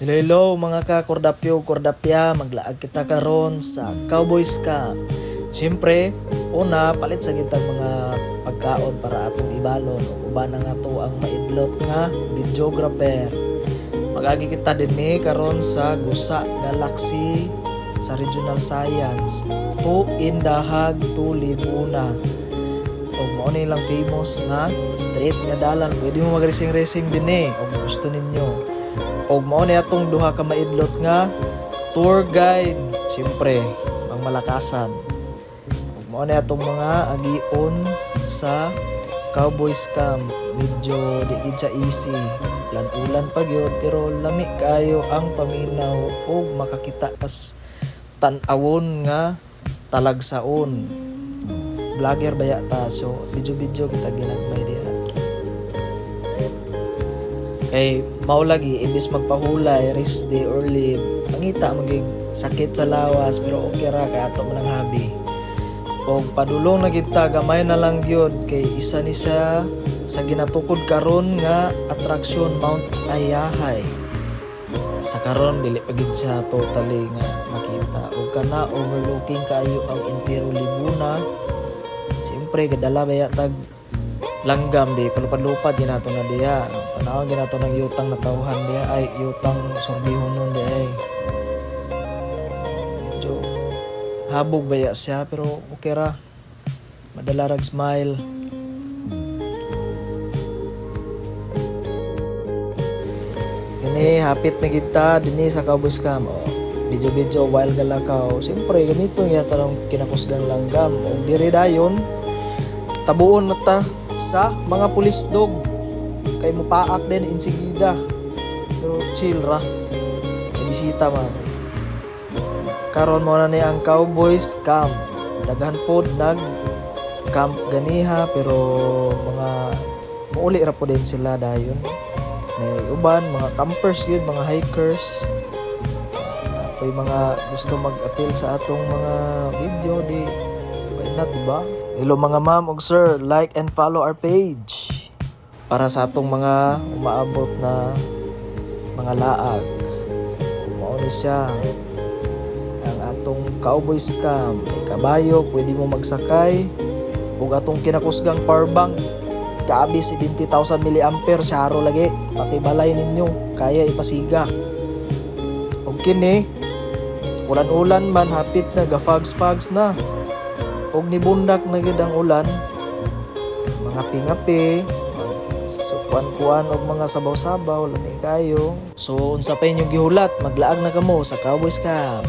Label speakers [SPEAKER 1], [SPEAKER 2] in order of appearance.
[SPEAKER 1] Hello mga ka-kordapyo, kordapya, maglaag kita karon sa Cowboys Camp. Siyempre, una, palit sa gitang mga pagkaon para atong ibalon. Uban na nga to ang maidlot nga videographer. Magagi kita din karon sa Gusa Galaxy sa Regional Science. To Indahag, to Libuna. O mo lang famous nga street nga dalan. Pwede mo mag-racing-racing din o gusto ninyo. O mao na atong duha ka maidlot nga tour guide, siyempre ang malakasan. O mao na atong mga agion sa Cowboys Camp. Medyo di gid sa easy, ulan pa gyud pero lami kayo ang paminaw o makakita kas tan-awon nga talagsaon. Vlogger baya ta, so video kita ginagmay diha. Kay mao lagi imbis magpahulay, rest day or leave, pangita magig sakit sa lawas pero okay ra kay ato man ang hobby. Og padulong na kita gamay na lang gyud kay isa ni sa ginatukod karon nga atraksyon Mount Ayahay. Sa karon dili pa gid siya totally nga makita og kana overlooking kayo ang entero Libuna. Siyempre gadala baya tag langgam di palupad-lupad ginato na diya. Tanaw ginato ng yutang na tawhan diya ay yutang sorbihon nun diya ay. Medyo habog baya siya pero okay ra. Madala rag smile. Kini hapit na kita dinhi sa Cowboys Camp. Video while galakaw. Siyempre ganito yata ng kinakusgang langgam. O diri dayon tabuon na ta sa mga pulis dog kay mupaak din insigida pero chill ra may bisita man karon mo na ni ang Cowboys Camp. Daghan pod nag camp ganiha pero mga muuli ra po din sila dayon. May uban mga campers yun, mga hikers. May mga gusto mag-appeal sa atong mga video di why not, diba? Hello mga ma'am ug sir, like and follow our page para sa atong mga umaabot na mga laag. Mao ni siya ang atong Cowboys Camp. May kabayo, pwede mo magsakay ug atong kinakusgang power bank. Kaabi 70,000 mAh, syaro lagi. Pati balay ninyo kaya ipasiga. Ug kini ulan-ulan man hapit na gafags-fags na. Og nibundak na gid ang ulan, mga pingapi, kuan og mga sabaw-sabaw, lamig kayo. So unsa pa inyong gihulat, maglaag na kamo sa Cowboys Camp.